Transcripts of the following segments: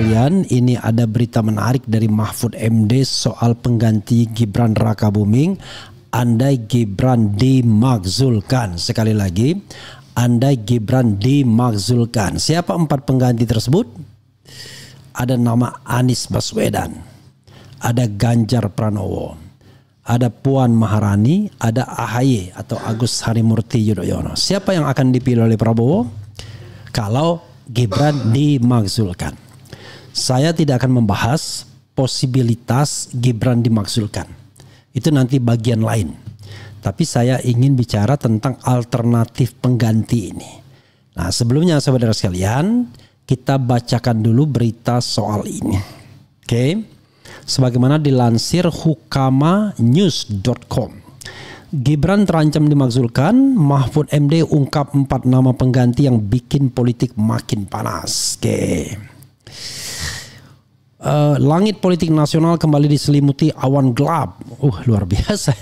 sekalian, ini ada berita menarik dari Mahfud MD soal pengganti Gibran Rakabuming. Andai Gibran dimakzulkan, sekali lagi, andai Gibran dimakzulkan. Siapa 4 pengganti tersebut? Ada nama Anies Baswedan, ada Ganjar Pranowo, ada Puan Maharani, ada AHY atau Agus Harimurti Yudhoyono. Siapa yang akan dipilih oleh Prabowo kalau Gibran dimakzulkan? Saya tidak akan membahas posibilitas Gibran dimakzulkan. Itu nanti bagian lain. Tapi saya ingin bicara tentang alternatif pengganti ini. Nah, sebelumnya saudara sekalian, kita bacakan dulu berita soal ini. Oke. Sebagaimana dilansir hukamanews.com. Gibran terancam dimakzulkan, Mahfud MD ungkap 4 nama pengganti yang bikin politik makin panas. Oke. Langit politik nasional kembali diselimuti awan gelap. Luar biasa.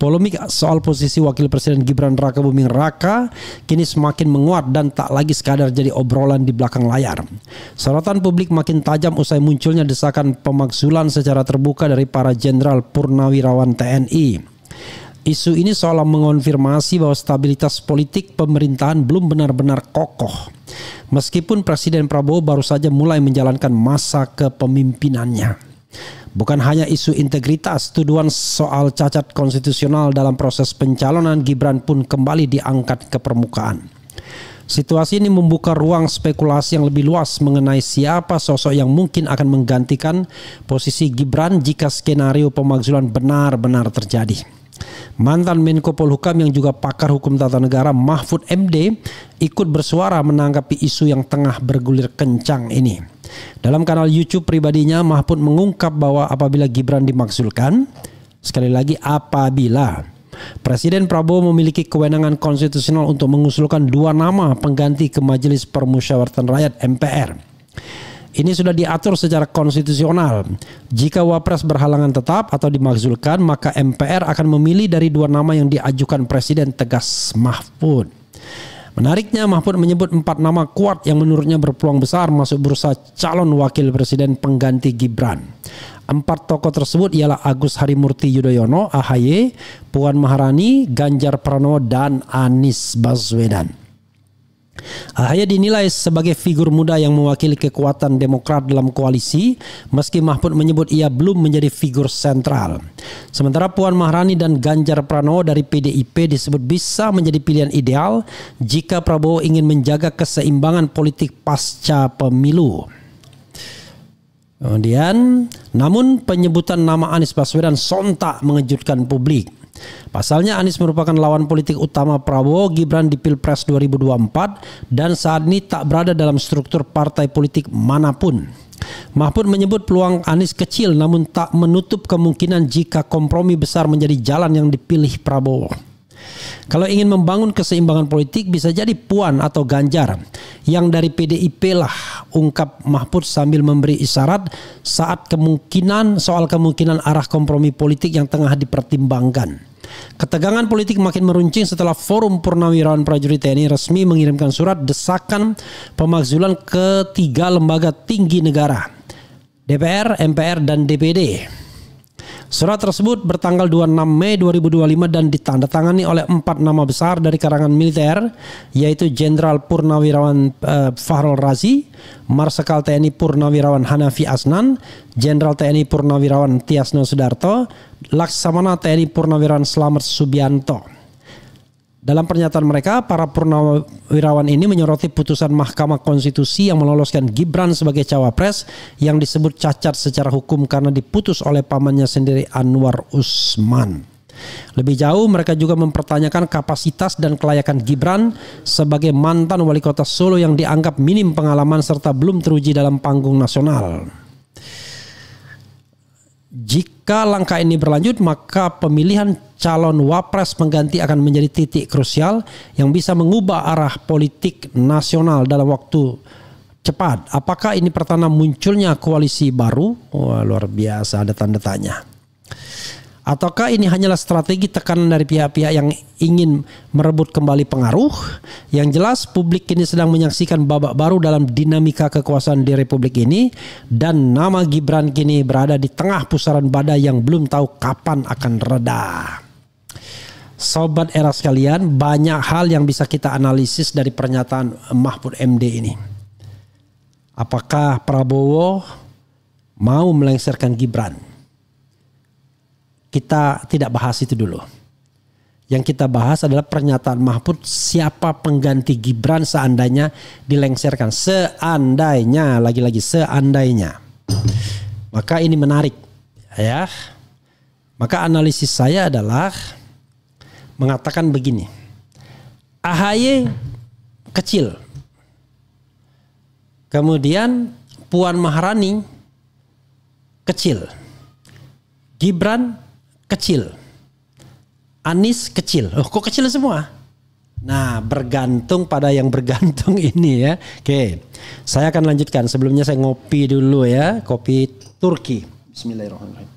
Polemik soal posisi Wakil Presiden Gibran Rakabuming Raka kini semakin menguat dan tak lagi sekadar jadi obrolan di belakang layar. Sorotan publik makin tajam usai munculnya desakan pemakzulan secara terbuka dari para jenderal purnawirawan TNI. Isu ini seolah mengonfirmasi bahwa stabilitas politik pemerintahan belum benar-benar kokoh. Meskipun Presiden Prabowo baru saja mulai menjalankan masa kepemimpinannya. Bukan hanya isu integritas, tuduhan soal cacat konstitusional dalam proses pencalonan Gibran pun kembali diangkat ke permukaan. Situasi ini membuka ruang spekulasi yang lebih luas mengenai siapa sosok yang mungkin akan menggantikan posisi Gibran jika skenario pemakzulan benar-benar terjadi. Mantan Menko Polhukam yang juga pakar hukum tata negara Mahfud MD ikut bersuara menanggapi isu yang tengah bergulir kencang ini. Dalam kanal YouTube pribadinya, Mahfud mengungkap bahwa apabila Gibran dimakzulkan, sekali lagi apabila, Presiden Prabowo memiliki kewenangan konstitusional untuk mengusulkan 2 nama pengganti ke Majelis Permusyawaratan Rakyat MPR. Ini sudah diatur secara konstitusional. Jika Wapres berhalangan tetap atau dimakzulkan, maka MPR akan memilih dari 2 nama yang diajukan Presiden, tegas Mahfud. Menariknya, Mahfud menyebut 4 nama kuat yang menurutnya berpeluang besar masuk bursa calon Wakil Presiden pengganti Gibran. 4 tokoh tersebut ialah Agus Harimurti Yudhoyono, AHY, Puan Maharani, Ganjar Pranowo, dan Anies Baswedan. AHY dinilai sebagai figur muda yang mewakili kekuatan Demokrat dalam koalisi, meski Mahfud menyebut ia belum menjadi figur sentral. Sementara Puan Maharani dan Ganjar Pranowo dari PDIP disebut bisa menjadi pilihan ideal jika Prabowo ingin menjaga keseimbangan politik pasca pemilu. Kemudian, namun penyebutan nama Anies Baswedan sontak mengejutkan publik. Pasalnya Anies merupakan lawan politik utama Prabowo Gibran di Pilpres 2024 dan saat ini tak berada dalam struktur partai politik manapun. Mahfud menyebut peluang Anies kecil namun tak menutup kemungkinan jika kompromi besar menjadi jalan yang dipilih Prabowo. Kalau ingin membangun keseimbangan politik bisa jadi Puan atau Ganjar yang dari PDIP lah, ungkap Mahfud sambil memberi isyarat saat soal kemungkinan arah kompromi politik yang tengah dipertimbangkan. Ketegangan politik makin meruncing setelah Forum Purnawirawan Prajurit TNI resmi mengirimkan surat desakan pemakzulan ke 3 lembaga tinggi negara, DPR, MPR, dan DPD. Surat tersebut bertanggal 26 Mei 2025 dan ditandatangani oleh 4 nama besar dari kalangan militer, yaitu Jenderal Purnawirawan Fahrul Razi, Marsikal TNI Purnawirawan Hanafi Asnan, Jenderal TNI Purnawirawan Tiasno Sudarto, Laksamana TNI Purnawirawan Slamet Subianto. Dalam pernyataan mereka, para purnawirawan ini menyoroti putusan Mahkamah Konstitusi yang meloloskan Gibran sebagai cawapres yang disebut cacat secara hukum karena diputus oleh pamannya sendiri Anwar Usman. Lebih jauh, mereka juga mempertanyakan kapasitas dan kelayakan Gibran sebagai mantan wali kota Solo yang dianggap minim pengalaman serta belum teruji dalam panggung nasional. Jika langkah ini berlanjut, maka pemilihan calon wapres pengganti akan menjadi titik krusial yang bisa mengubah arah politik nasional dalam waktu cepat. Apakah ini pertanda munculnya koalisi baru? Wah, luar biasa, ada tanda tanya. Ataukah ini hanyalah strategi tekanan dari pihak-pihak yang ingin merebut kembali pengaruh? Yang jelas publik kini sedang menyaksikan babak baru dalam dinamika kekuasaan di Republik ini, dan nama Gibran kini berada di tengah pusaran badai yang belum tahu kapan akan reda. Sobat Era sekalian, banyak hal yang bisa kita analisis dari pernyataan Mahfud MD ini. Apakah Prabowo mau melengsarkan Gibran? Kita tidak bahas itu dulu. Yang kita bahas adalah pernyataan Mahfud, siapa pengganti Gibran seandainya dilengsarkan. Seandainya, lagi-lagi seandainya. Maka ini menarik, ya. Maka analisis saya adalah mengatakan begini. AHY kecil. Kemudian Puan Maharani kecil. Gibran kecil. Anies kecil. Oh, kok kecil semua? Nah, bergantung pada yang bergantung ini ya. Oke, saya akan lanjutkan. Sebelumnya saya ngopi dulu ya. Kopi Turki. Bismillahirrahmanirrahim.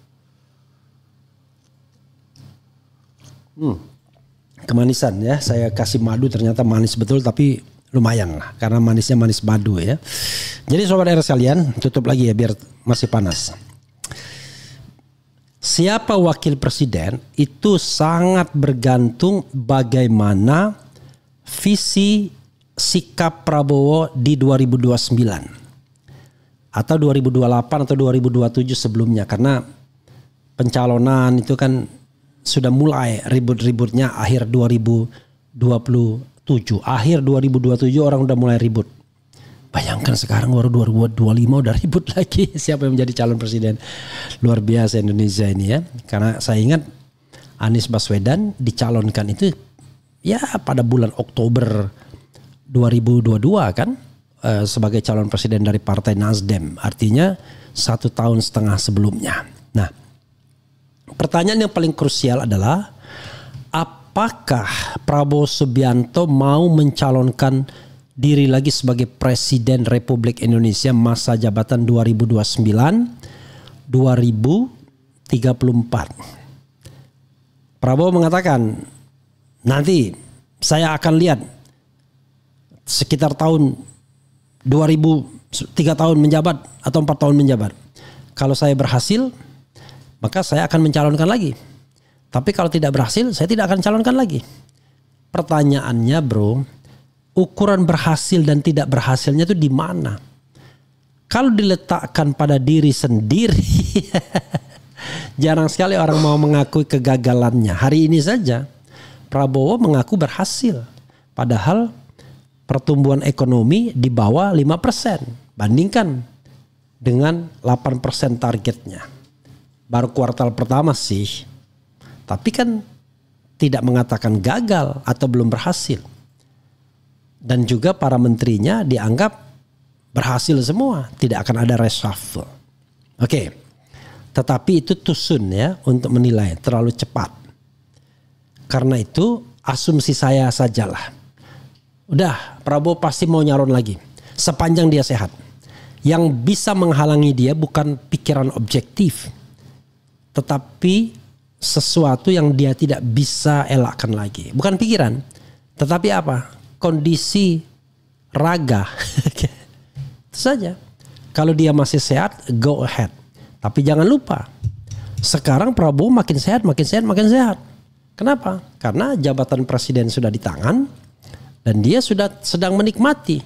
Kemanisan ya. Saya kasih madu, ternyata manis betul, tapi lumayan lah. Karena manisnya manis madu ya. Jadi sobat Era sekalian, tutup lagi ya biar masih panas. Siapa wakil presiden itu sangat bergantung bagaimana visi sikap Prabowo di 2029 atau 2028 atau 2027 sebelumnya, karena pencalonan itu kan sudah mulai ribut-ributnya akhir 2027. Akhir 2027 orang udah mulai ribut. Bayangkan sekarang baru 2025 udah ribut lagi siapa yang menjadi calon presiden. Luar biasa Indonesia ini ya. Karena saya ingat Anies Baswedan dicalonkan itu ya pada bulan Oktober 2022 kan. Sebagai calon presiden dari Partai Nasdem. Artinya 1,5 tahun sebelumnya. Nah, pertanyaan yang paling krusial adalah apakah Prabowo Subianto mau mencalonkan diri lagi sebagai Presiden Republik Indonesia masa jabatan 2029-2034. Prabowo mengatakan, nanti saya akan lihat sekitar tahun 3 tahun menjabat atau 4 tahun menjabat. Kalau saya berhasil, maka saya akan mencalonkan lagi. Tapi kalau tidak berhasil, saya tidak akan calonkan lagi. Pertanyaannya bro, ukuran berhasil dan tidak berhasilnya itu di mana? Kalau diletakkan pada diri sendiri, jarang sekali orang mau mengakui kegagalannya. Hari ini saja Prabowo mengaku berhasil, padahal pertumbuhan ekonomi di bawah 5%. Bandingkan dengan 8% targetnya. Baru kuartal pertama sih, tapi kan tidak mengatakan gagal atau belum berhasil. Dan juga para menterinya dianggap berhasil semua. Tidak akan ada reshuffle. Oke. Tetapi itu too soon ya untuk menilai. Terlalu cepat. Karena itu asumsi saya sajalah. Udah, Prabowo pasti mau nyalon lagi. Sepanjang dia sehat. Yang bisa menghalangi dia bukan pikiran objektif. Tetapi sesuatu yang dia tidak bisa elakkan lagi. Bukan pikiran. Tetapi apa? Kondisi raga. Itu saja. Kalau dia masih sehat, go ahead. Tapi jangan lupa, sekarang Prabowo makin sehat. Kenapa? Karena jabatan presiden sudah di tangan dan dia sudah sedang menikmati.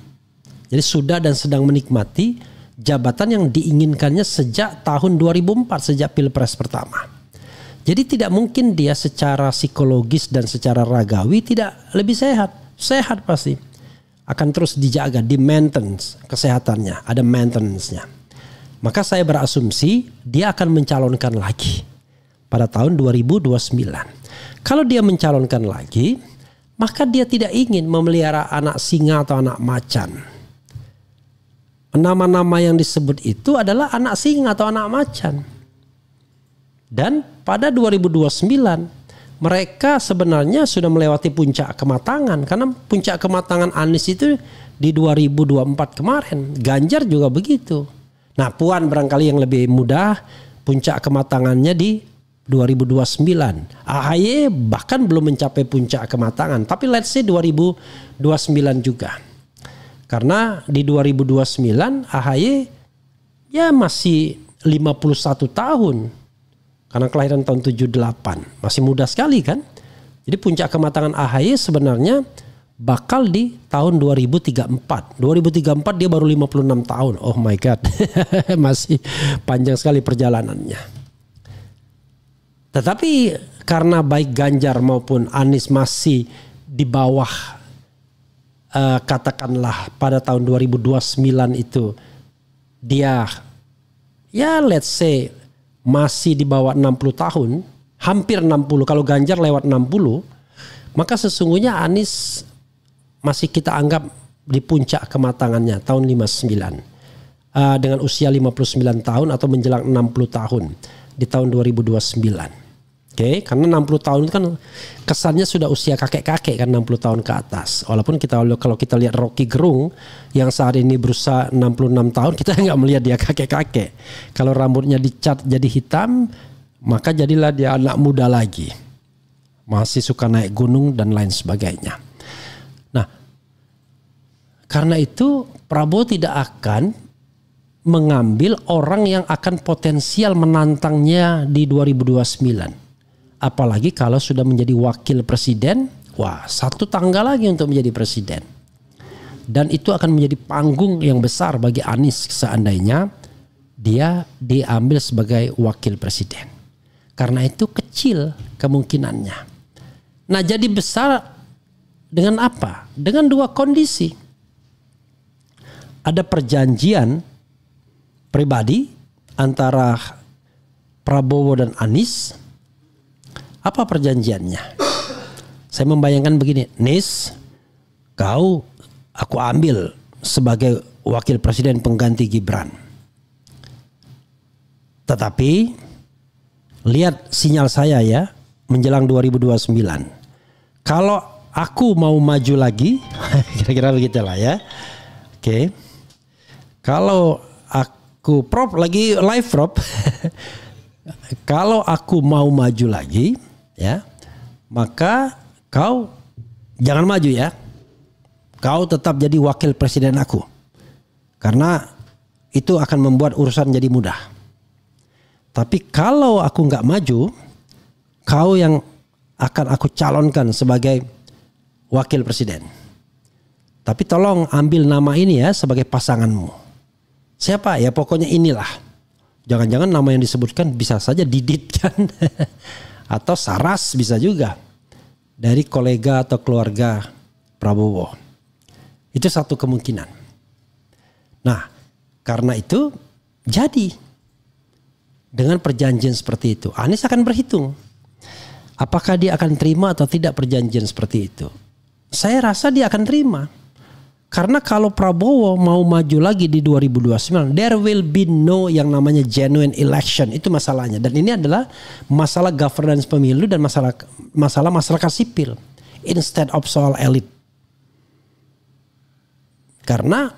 Jadi sudah dan sedang menikmati jabatan yang diinginkannya sejak tahun 2004, sejak Pilpres pertama. Jadi tidak mungkin dia secara psikologis dan secara ragawi tidak lebih sehat. Sehat pasti. Akan terus dijaga, di maintenance kesehatannya. Ada maintenance-nya. Maka saya berasumsi dia akan mencalonkan lagi pada tahun 2029. Kalau dia mencalonkan lagi, maka dia tidak ingin memelihara anak singa atau anak macan. Nama-nama yang disebut itu adalah anak singa atau anak macan. Dan pada 2029 mereka sebenarnya sudah melewati puncak kematangan. Karena puncak kematangan Anies itu di 2024 kemarin. Ganjar juga begitu. Nah, Puan barangkali yang lebih mudah, puncak kematangannya di 2029. AHY bahkan belum mencapai puncak kematangan. Tapi let's say 2029 juga. Karena di 2029 AHY ya masih 51 tahun. Karena kelahiran tahun 78. Masih muda sekali kan. Jadi puncak kematangan AHY sebenarnya bakal di tahun 2034. 2034 dia baru 56 tahun. Oh my God. Masih panjang sekali perjalanannya. Tetapi karena baik Ganjar maupun Anies masih di bawah katakanlah pada tahun 2029 itu dia ya let's say masih di bawah 60 tahun, hampir 60, kalau Ganjar lewat 60, maka sesungguhnya Anies masih kita anggap di puncak kematangannya tahun 59 dengan usia 59 tahun atau menjelang 60 tahun di tahun 2029. Oke, karena 60 tahun itu kan kesannya sudah usia kakek-kakek kan 60 tahun ke atas. Walaupun kalau kita lihat Rocky Gerung yang saat ini berusaha 66 tahun, kita nggak melihat dia kakek-kakek. Kalau rambutnya dicat jadi hitam, maka jadilah dia anak muda lagi. Masih suka naik gunung dan lain sebagainya. Nah, karena itu Prabowo tidak akan mengambil orang yang akan potensial menantangnya di 2029. Apalagi kalau sudah menjadi wakil presiden, wah satu tangga lagi untuk menjadi presiden. Dan itu akan menjadi panggung yang besar bagi Anies seandainya dia diambil sebagai wakil presiden. Karena itu kecil kemungkinannya. Nah jadi besar dengan apa? Dengan dua kondisi. Ada perjanjian pribadi antara Prabowo dan Anies. Apa perjanjiannya? Saya membayangkan begini, Nis, aku ambil sebagai wakil presiden pengganti Gibran. Tetapi lihat sinyal saya ya menjelang 2029. Kalau aku mau maju lagi, kira-kira begitulah ya. Oke. Kalau aku lagi live Prop. Kalau aku mau maju lagi, ya, maka kau jangan maju ya. Kau tetap jadi wakil presiden aku. Karena itu akan membuat urusan jadi mudah. Tapi kalau aku nggak maju, kau yang akan aku calonkan sebagai wakil presiden. Tapi tolong ambil nama ini ya sebagai pasanganmu. Siapa? Ya pokoknya inilah. Jangan-jangan nama yang disebutkan bisa saja Didit kan. Atau Saras bisa juga. Dari kolega atau keluarga Prabowo. Itu satu kemungkinan. Nah karena itu jadi. Dengan perjanjian seperti itu. Anies akan berhitung. Apakah dia akan terima atau tidak perjanjian seperti itu. Saya rasa dia akan terima. Karena kalau Prabowo mau maju lagi di 2029, there will be no yang namanya genuine election. Itu masalahnya. Dan ini adalah masalah governance pemilu dan masalah masyarakat sipil. Instead of soal elit. Karena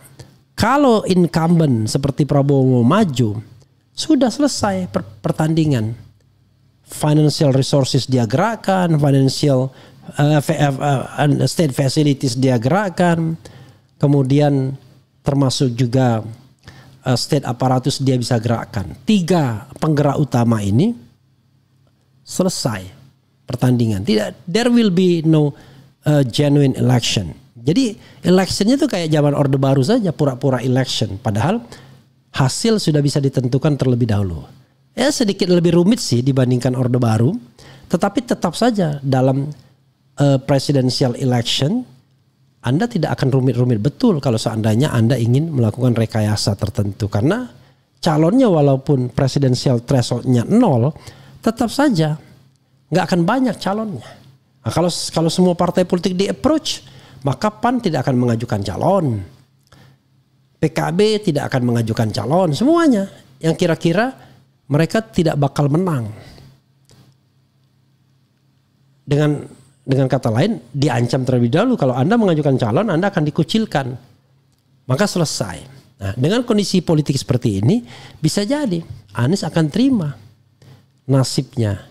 kalau incumbent seperti Prabowo mau maju, sudah selesai pertandingan. Financial resources dia gerakkan, state facilities dia gerakkan. Kemudian termasuk juga state aparatus dia bisa gerakkan. 3 penggerak utama ini selesai pertandingan. There will be no genuine election. Jadi electionnya itu kayak zaman Orde Baru saja, pura-pura election. Padahal hasil sudah bisa ditentukan terlebih dahulu. Ya sedikit lebih rumit sih dibandingkan Orde Baru. Tetapi tetap saja dalam presidential election Anda tidak akan rumit-rumit betul kalau seandainya Anda ingin melakukan rekayasa tertentu. Karena calonnya walaupun presidensial thresholdnya 0, tetap saja nggak akan banyak calonnya. Nah, kalau semua partai politik di approach, maka PAN tidak akan mengajukan calon. PKB tidak akan mengajukan calon. Semuanya yang kira-kira mereka tidak bakal menang. Dengan kata lain, diancam terlebih dahulu. Kalau Anda mengajukan calon, Anda akan dikucilkan. Maka selesai. Nah, dengan kondisi politik seperti ini, bisa jadi Anies akan terima nasibnya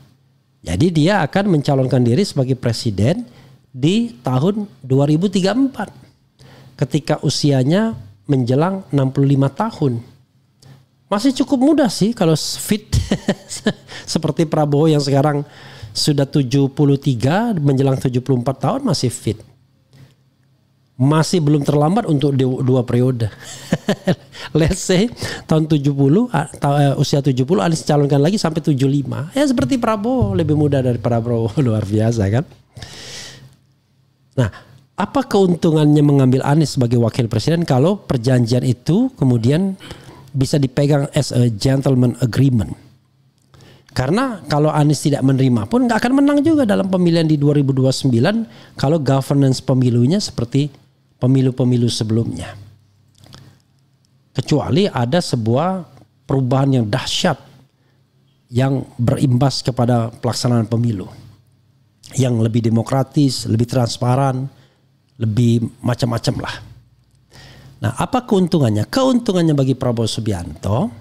Jadi dia akan mencalonkan diri sebagai presiden di tahun 2034 ketika usianya menjelang 65 tahun. Masih cukup muda sih kalau fit seperti Prabowo yang sekarang sudah 73 menjelang 74 tahun masih fit. Masih belum terlambat untuk 2 periode. Let's say tahun 70 usia 70 Anies calonkan lagi sampai 75. Ya seperti Prabowo, lebih muda daripada Prabowo, luar biasa kan. Nah, apa keuntungannya mengambil Anies sebagai wakil presiden kalau perjanjian itu kemudian bisa dipegang as a gentleman agreement? Karena kalau Anies tidak menerima pun nggak akan menang juga dalam pemilihan di 2029 kalau governance pemilunya seperti pemilu-pemilu sebelumnya. Kecuali ada sebuah perubahan yang dahsyat yang berimbas kepada pelaksanaan pemilu. Yang lebih demokratis, lebih transparan, lebih macam-macam lah. Nah, apa keuntungannya? Keuntungannya bagi Prabowo Subianto,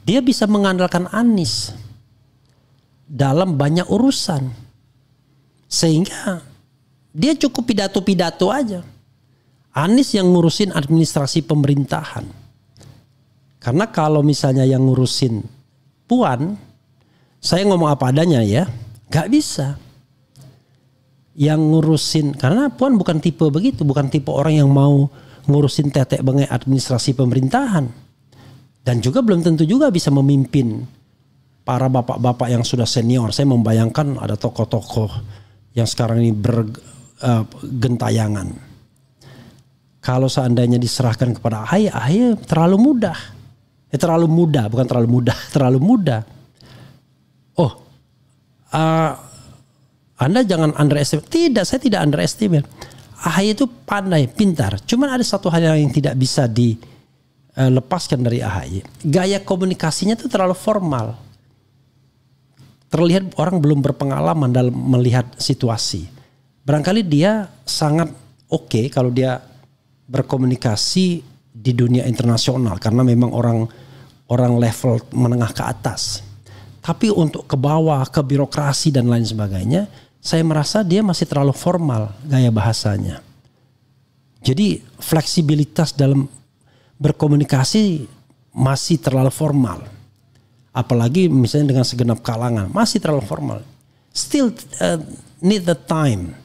dia bisa mengandalkan Anies dalam banyak urusan. Sehingga dia cukup pidato-pidato aja. Anies yang ngurusin administrasi pemerintahan. Karena kalau misalnya yang ngurusin Puan, saya ngomong apa adanya ya, gak bisa. Yang ngurusin, karena Puan bukan tipe begitu, bukan tipe orang yang mau ngurusin tetek bengek administrasi pemerintahan. Dan juga belum tentu juga bisa memimpin para bapak-bapak yang sudah senior. Saya membayangkan ada tokoh-tokoh yang sekarang ini bergentayangan. Kalau seandainya diserahkan kepada AHY terlalu mudah. Terlalu muda, bukan terlalu mudah, terlalu muda. Oh, Anda jangan underestimate. Tidak, saya tidak underestimate. AHY itu pandai, pintar. Cuman ada satu hal yang tidak bisa dilepaskan dari AHY. Gaya komunikasinya itu terlalu formal. Terlihat orang belum berpengalaman dalam melihat situasi. Barangkali dia sangat oke kalau dia berkomunikasi di dunia internasional karena memang orang level menengah ke atas. Tapi untuk ke bawah, ke birokrasi dan lain sebagainya, saya merasa dia masih terlalu formal gaya bahasanya. Jadi fleksibilitas dalam berkomunikasi masih terlalu formal. Apalagi misalnya dengan segenap kalangan masih terlalu formal. Still need the time.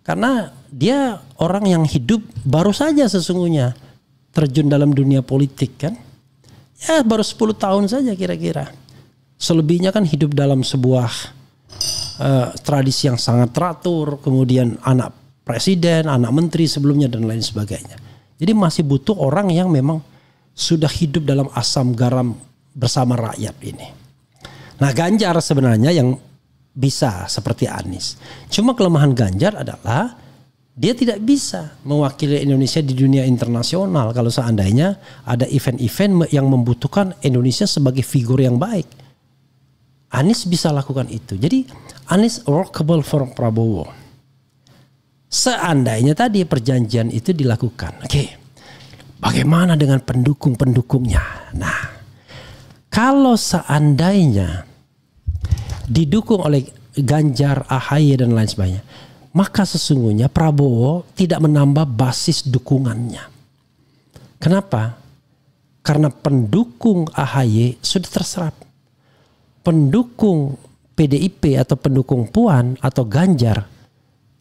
Karena dia orang yang hidup baru saja sesungguhnya terjun dalam dunia politik kan. Ya baru 10 tahun saja kira-kira. Selebihnya kan hidup dalam sebuah tradisi yang sangat teratur. Kemudian anak presiden, anak menteri sebelumnya dan lain sebagainya. Jadi masih butuh orang yang memang sudah hidup dalam asam garam bersama rakyat ini. Nah Ganjar sebenarnya yang bisa seperti Anies. Cuma kelemahan Ganjar adalah dia tidak bisa mewakili Indonesia di dunia internasional kalau seandainya ada event-event yang membutuhkan Indonesia sebagai figur yang baik. Anies bisa lakukan itu. Jadi Anies workable for Prabowo. Seandainya tadi perjanjian itu dilakukan. Oke. Bagaimana dengan pendukung-pendukungnya? Nah, kalau seandainya didukung oleh Ganjar, AHY dan lain sebagainya, maka sesungguhnya Prabowo tidak menambah basis dukungannya. Kenapa? Karena pendukung AHY sudah terserap. Pendukung PDIP atau pendukung Puan atau Ganjar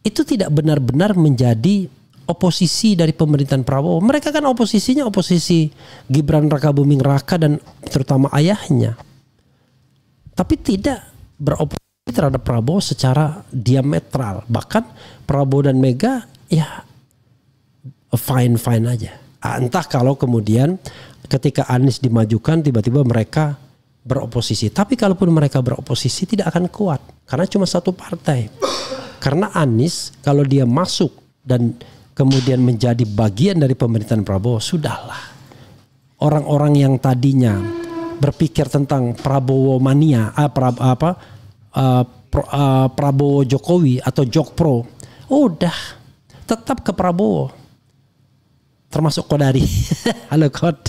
itu tidak benar-benar menjadi oposisi dari pemerintahan Prabowo. Mereka kan oposisinya oposisi Gibran Rakabuming Raka dan terutama ayahnya. Tapi tidak beroposisi terhadap Prabowo secara diametral. Bahkan Prabowo dan Mega ya fine-fine aja. Entah kalau kemudian ketika Anies dimajukan tiba-tiba mereka beroposisi. Tapi kalaupun mereka beroposisi tidak akan kuat. Karena cuma satu partai. Karena Anies kalau dia masuk dan kemudian menjadi bagian dari pemerintahan Prabowo, sudahlah. Orang-orang yang tadinya berpikir tentang Prabowo mania, Prabowo Jokowi atau Jokpro, udah tetap ke Prabowo. Termasuk Kodari. Halo Kod.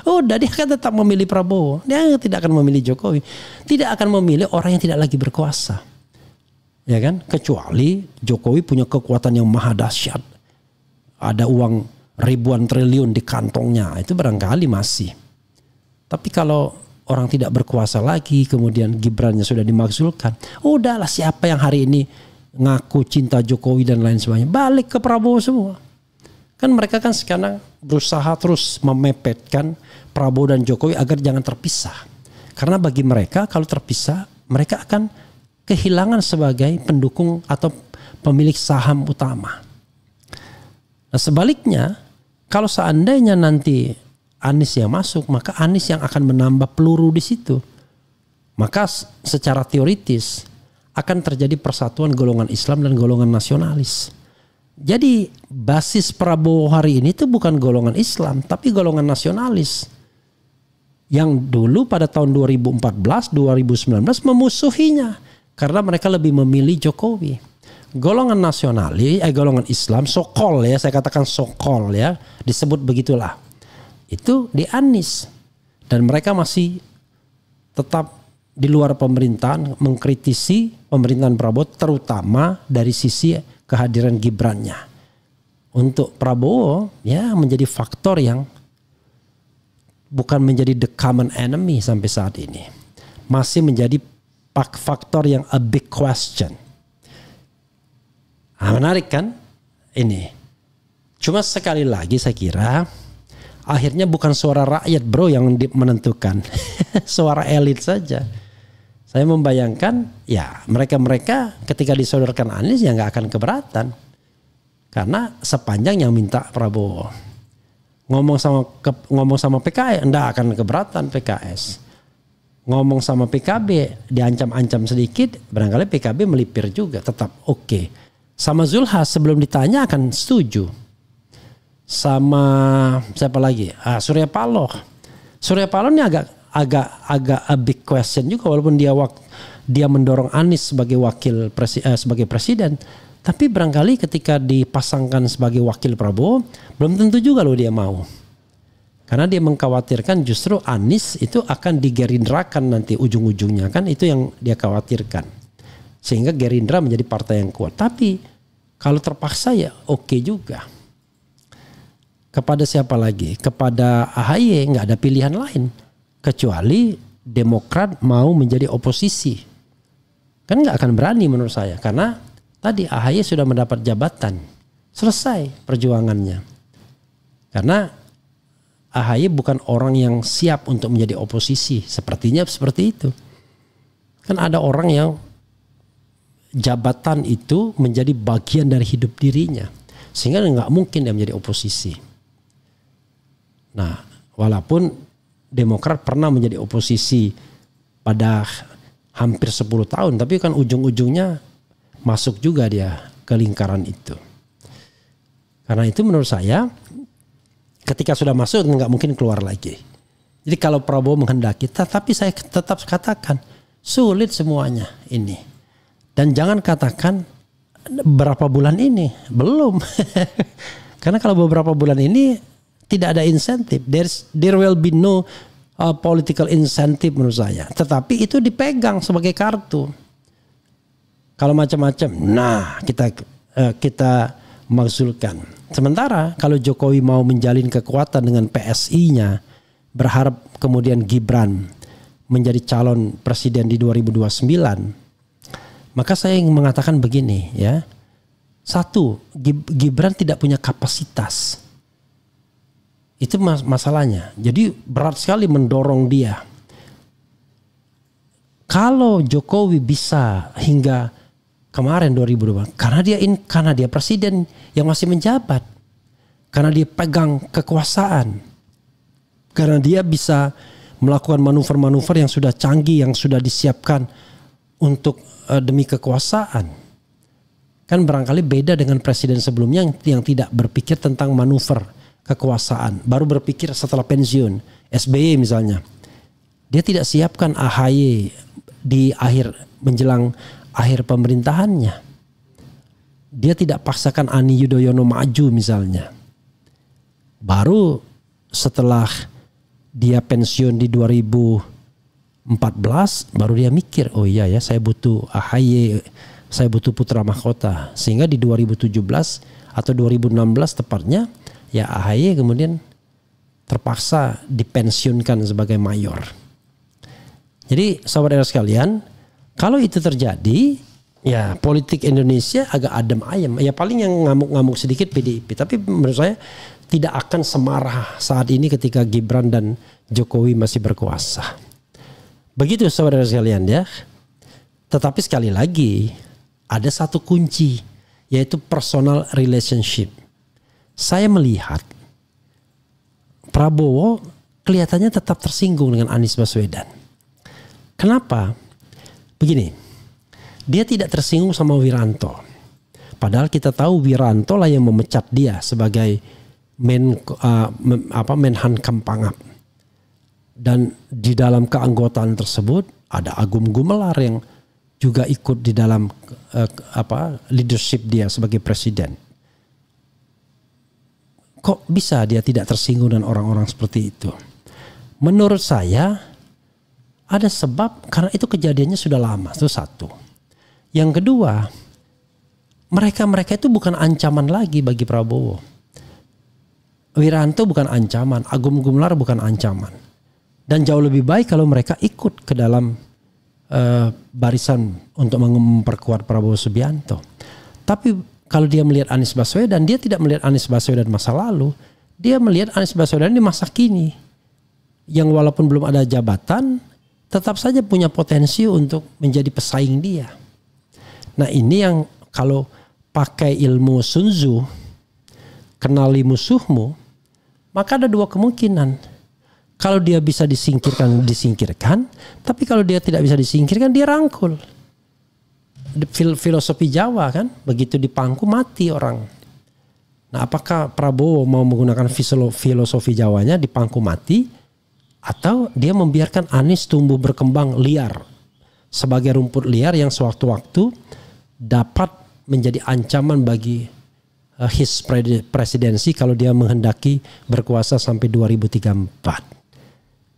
Udah dia akan tetap memilih Prabowo. Dia tidak akan memilih Jokowi. Tidak akan memilih orang yang tidak lagi berkuasa. Ya kan? Kecuali Jokowi punya kekuatan yang maha dahsyat. Ada uang ribuan triliun di kantongnya, itu barangkali masih. Tapi kalau orang tidak berkuasa lagi, kemudian Gibrannya sudah dimakzulkan, udahlah siapa yang hari ini ngaku cinta Jokowi dan lain sebagainya, balik ke Prabowo semua. Kan mereka kan sekarang berusaha terus memepetkan Prabowo dan Jokowi agar jangan terpisah. Karena bagi mereka kalau terpisah, mereka akan kehilangan sebagai pendukung atau pemilik saham utama. Nah sebaliknya, kalau seandainya nanti Anies yang masuk, maka Anies yang akan menambah peluru di situ. Maka secara teoritis akan terjadi persatuan golongan Islam dan golongan nasionalis. Jadi basis Prabowo hari ini itu bukan golongan Islam, tapi golongan nasionalis. Yang dulu pada tahun 2014, 2019 memusuhinya. Karena mereka lebih memilih Jokowi. Golongan nasionalis, golongan Islam, sokol ya, saya katakan sokol ya, disebut begitulah. Itu di Anies. Dan mereka masih tetap di luar pemerintahan, mengkritisi pemerintahan Prabowo, terutama dari sisi kehadiran Gibrannya. Untuk Prabowo ya menjadi faktor yang bukan menjadi the common enemy sampai saat ini. Masih menjadi faktor yang a big question. Nah, menarik kan ini. Cuma sekali lagi saya kira akhirnya bukan suara rakyat bro yang menentukan. Suara elit saja. Saya membayangkan ya mereka ketika disodorkan Anies ya nggak akan keberatan. Karena sepanjang yang minta Prabowo. Ngomong sama PKS enggak akan keberatan PKS. Ngomong sama PKB diancam-ancam sedikit, barangkali PKB melipir juga, tetap oke. Sama Zulhas sebelum ditanya akan setuju. Sama siapa lagi? Surya Paloh. Surya Paloh ini agak a big question juga, walaupun dia mendorong Anies sebagai sebagai presiden, tapi barangkali ketika dipasangkan sebagai wakil Prabowo belum tentu juga loh dia mau. Karena dia mengkhawatirkan justru Anies itu akan digerindrakan nanti ujung-ujungnya, kan itu yang dia khawatirkan. Sehingga Gerindra menjadi partai yang kuat. Tapi kalau terpaksa ya oke juga. Kepada siapa lagi? Kepada AHY nggak ada pilihan lain. Kecuali Demokrat mau menjadi oposisi. Kan nggak akan berani menurut saya. Karena tadi AHY sudah mendapat jabatan. Selesai perjuangannya. Karena AHY bukan orang yang siap untuk menjadi oposisi. Sepertinya seperti itu. Kan ada orang yang jabatan itu menjadi bagian dari hidup dirinya. Sehingga nggak mungkin dia menjadi oposisi. Nah, walaupun Demokrat pernah menjadi oposisi pada hampir 10 tahun. Tapi kan ujung-ujungnya masuk juga dia ke lingkaran itu. Karena itu menurut saya ketika sudah masuk nggak mungkin keluar lagi. Jadi kalau Prabowo menghendaki, tapi saya tetap katakan sulit semuanya ini. Dan jangan katakan berapa bulan ini, belum. Karena kalau beberapa bulan ini tidak ada insentif. There will be no political incentive menurut saya. Tetapi itu dipegang sebagai kartu. Kalau macam-macam, nah kita makzulkan. Sementara kalau Jokowi mau menjalin kekuatan dengan PSI-nya, berharap kemudian Gibran menjadi calon presiden di 2029. Maka saya ingin mengatakan begini ya. Satu, Gibran tidak punya kapasitas. Itu masalahnya. Jadi berat sekali mendorong dia. Kalau Jokowi bisa hingga kemarin 2020, karena dia presiden yang masih menjabat. Karena dia pegang kekuasaan. Karena dia bisa melakukan manuver-manuver yang sudah canggih, yang sudah disiapkan untuk demi kekuasaan. Kan barangkali beda dengan presiden sebelumnya yang tidak berpikir tentang manuver kekuasaan, baru berpikir setelah pensiun. SBY misalnya, dia tidak siapkan AHY di menjelang akhir pemerintahannya. Dia tidak paksakan Ani Yudhoyono maju misalnya. Baru setelah dia pensiun di 2014 baru dia mikir, oh iya ya saya butuh AHY saya butuh putra mahkota. Sehingga di 2017 atau 2016 tepatnya, ya AHY kemudian terpaksa dipensiunkan sebagai mayor. Jadi sahabat era sekalian, kalau itu terjadi, ya politik Indonesia agak adem ayem. Ya paling yang ngamuk-ngamuk sedikit PDIP. Tapi menurut saya tidak akan semarah saat ini ketika Gibran dan Jokowi masih berkuasa. Begitu sahabat era sekalian ya. Tetapi sekali lagi ada satu kunci, yaitu personal relationship. Saya melihat Prabowo kelihatannya tetap tersinggung dengan Anies Baswedan. Kenapa? Begini, dia tidak tersinggung sama Wiranto. Padahal kita tahu Wiranto lah yang memecat dia sebagai Menhan Pangap. Dan di dalam keanggotaan tersebut ada Agung Gumelar yang juga ikut di dalam leadership dia sebagai presiden. Kok bisa dia tidak tersinggung dengan orang-orang seperti itu? Menurut saya ada sebab, karena itu kejadiannya sudah lama, itu satu. Yang kedua, mereka itu bukan ancaman lagi bagi Prabowo. Wiranto bukan ancaman, Agung Gumelar bukan ancaman. Dan jauh lebih baik kalau mereka ikut ke dalam barisan untuk memperkuat Prabowo Subianto. Tapi kalau dia melihat Anies Baswedan, dia tidak melihat Anies Baswedan masa lalu. Dia melihat Anies Baswedan di masa kini. Yang walaupun belum ada jabatan, tetap saja punya potensi untuk menjadi pesaing dia. Nah ini yang kalau pakai ilmu Sun Tzu, kenali musuhmu, maka ada dua kemungkinan. Kalau dia bisa disingkirkan. Tapi kalau dia tidak bisa disingkirkan, dia rangkul. Filosofi Jawa kan, begitu dipangku mati orang. Nah apakah Prabowo mau menggunakan filosofi Jawanya dipangku mati, atau dia membiarkan Anies tumbuh berkembang liar sebagai rumput liar yang sewaktu-waktu dapat menjadi ancaman bagi his presidensi kalau dia menghendaki berkuasa sampai 2034.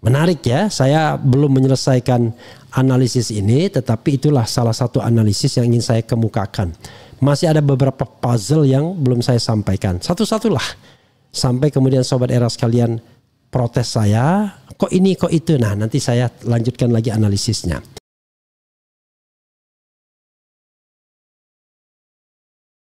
Menarik ya, saya belum menyelesaikan analisis ini, tetapi itulah salah satu analisis yang ingin saya kemukakan. Masih ada beberapa puzzle yang belum saya sampaikan. Satu-satulah sampai kemudian sobat era sekalian protes saya, kok ini kok itu. Nah nanti saya lanjutkan lagi analisisnya.